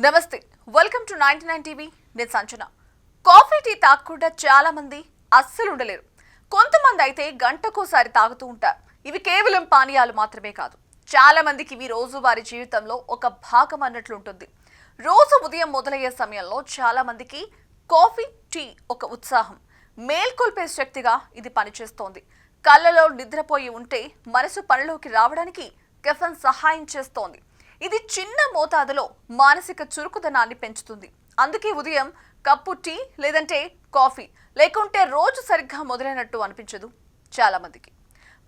నమస్తే welcome to 99 TV నేను సంచన coffee tea తాగకుండా చాలా మంది అస్సలు ఉండలేరు కొంతమంది అయితే గంటకోసారి తాగుతూ ఉంటారు ఇవి కేవలం పానీయాలు మాత్రమే కాదు చాలా మందికి ఇవి రోజువారీ జీవితంలో ఒక భాగం అన్నట్లు ఉంటుంది రోజు ఉదయం మొదలయ్యే సమయంలో చాలా మందికి కాఫీ టీ ఒక ఉత్సాహం మేల్కొల్పే శక్తిగా ఇది పనిచేస్తోంది కళ్ళలో నిద్రపోయి ఉంటే మనసు పనిలోకి రావడానికి కెఫెన్ సహాయం చేస్తోంది ఇది చిన్న మోతాదులో మానసిక చురుకుదనాన్ని పెంచుతుంది అందుకే ఉదయం కప్పు టీ లేదంటే కాఫీ లేకుంటే రోజు సరిగ్గా మొదలైనట్టు అనిపించదు చాలా మందికి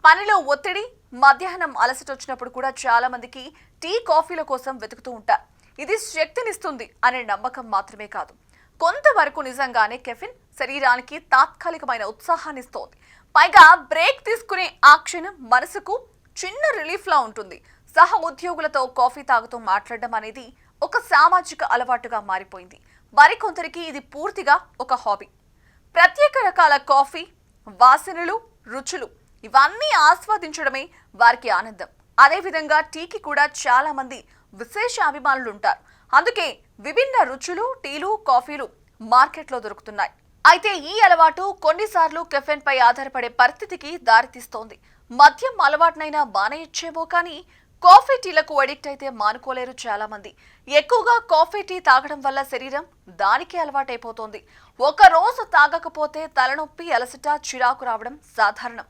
పనిలో ఒత్తిడి మధ్యాహ్నం అలసట వచ్చినప్పుడు కూడా చాలా మందికి టీ కాఫీల కోసం వెతుకుతూ ఉంటారు ఇది శక్తినిస్తుంది అనే నమ్మకం మాత్రమే కాదు కొంతవరకు నిజంగానే కెఫిన్ శరీరానికి తాత్కాలికమైన ఉత్సాహాన్ని ఇస్తోంది పైగా బ్రేక్ తీసుకునే ఆ క్షణం మనసుకు చిన్న రిలీఫ్ లా ఉంటుంది సహ ఉద్యోగులతో కాఫీ తాగుతూ మాట్లాడడం అనేది ఒక సామాజిక అలవాటుగా మారిపోయింది మరికొందరికి ఇది పూర్తిగా ఒక హాబీ ప్రత్యేక రకాల కాఫీ వాసనలు రుచులు ఇవన్నీ ఆస్వాదించడమే వారికి ఆనందం అదేవిధంగా టీకి కూడా చాలా మంది విశేష అభిమానులు ఉంటారు అందుకే విభిన్న రుచులు టీలు కాఫీలు మార్కెట్లో దొరుకుతున్నాయి అయితే ఈ అలవాటు కొన్నిసార్లు కెఫెన్ పై ఆధారపడే పరిస్థితికి దారితీస్తోంది మద్యం అలవాటునైనా బానేయచ్చేమో కానీ కాఫీ టీలకు అడిక్ట్ అయితే మానుకోలేరు చాలా మంది ఎక్కువగా కాఫీ టీ తాగడం వల్ల శరీరం దానికే అలవాటైపోతోంది ఒక రోజు తాగకపోతే తలనొప్పి అలసట చిరాకు రావడం సాధారణం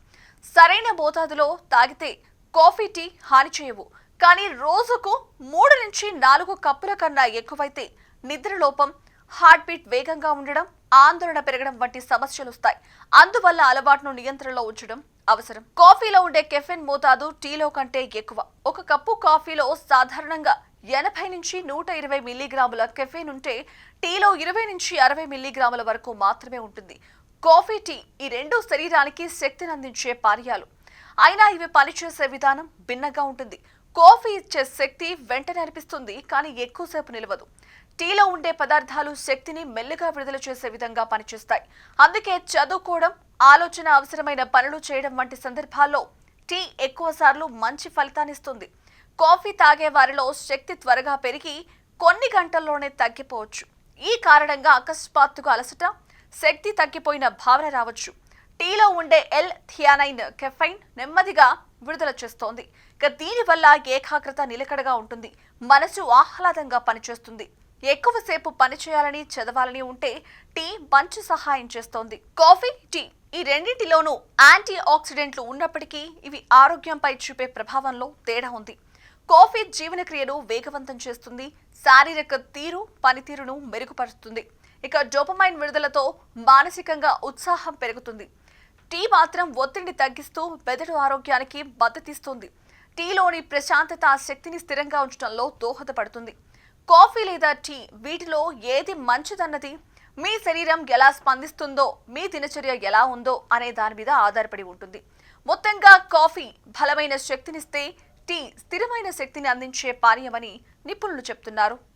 సరైన మోతాదులో తాగితే కాఫీ టీ హాని చేయవు కానీ రోజుకు 3 నుంచి 4 కప్పుల కన్నా ఎక్కువైతే నిద్రలోపం హార్ట్ బీట్ వేగంగా ఉండడం ఆందోళన పెరగడం వంటి సమస్యలు వస్తాయి అందువల్ల అలవాటును నియంత్రణలో ఉంచడం అవసరం కాఫీలో ఉండే కెఫెన్ మోతాదు టీలో కంటే ఎక్కువ ఒక కప్పు కాఫీలో సాధారణంగా 80 నుంచి 120 మిల్లీగ్రాముల కెఫెన్ ఉంటే టీలో 20 నుంచి 60 మిల్లీగ్రాముల వరకు మాత్రమే ఉంటుంది కాఫీ టీ ఈ రెండు శరీరానికి శక్తిని అందించే పానీయాలు అయినా ఇవి పనిచేసే విధానం భిన్నంగా ఉంటుంది కాఫీ ఇచ్చే శక్తి వెంటనే అనిపిస్తుంది కానీ ఎక్కువసేపు నిలవదు టీలో ఉండే పదార్థాలు శక్తిని మెల్లగా విడుదల చేసే విధంగా పనిచేస్తాయి అందుకే చదువుకోవడం ఆలోచన అవసరమైన పనులు చేయడం వంటి సందర్భాల్లో టీ ఎక్కువసార్లు మంచి ఫలితాన్నిస్తుంది కాఫీ తాగే వారిలో శక్తి త్వరగా పెరిగి కొన్ని గంటల్లోనే తగ్గిపోవచ్చు ఈ కారణంగా అకస్మాత్తుగా అలసట శక్తి తగ్గిపోయిన భావన రావచ్చు టీలో ఉండే థియానైన్ కెఫైన్ నెమ్మదిగా విడుదల చేస్తోంది ఇక దీనివల్ల ఏకాగ్రత నిలకడగా ఉంటుంది మనసు ఆహ్లాదంగా పనిచేస్తుంది ఎక్కువసేపు పని చేయాలని చదవాలని ఉంటే టీ మంచి సహాయం చేస్తోంది కాఫీ టీ ఈ రెండింటిలోనూ యాంటీ ఆక్సిడెంట్లు ఉన్నప్పటికీ ఇవి ఆరోగ్యంపై చూపే ప్రభావంలో తేడా ఉంది కాఫీ జీవనక్రియను వేగవంతం చేస్తుంది శారీరక పనితీరును మెరుగుపరుస్తుంది ఇక డోపమైన్ విడుదలతో మానసికంగా ఉత్సాహం పెరుగుతుంది టీ మాత్రం ఒత్తిడిని తగ్గిస్తూ మెదడు ఆరోగ్యానికి మద్దతిస్తుంది టీలోని ప్రశాంతత శక్తిని స్థిరంగా ఉంచడంలో దోహదపడుతుంది కాఫీ లేదా టీ వీటిలో ఏది మంచిదన్నది మీ శరీరం ఎలా స్పందిస్తుందో మీ దినచర్య ఎలా ఉందో అనే దాని మీద ఆధారపడి ఉంటుంది మొత్తంగా కాఫీ బలమైన శక్తినిస్తే టీ స్థిరమైన శక్తిని అందించే పానీయమని నిపుణులు చెప్తున్నారు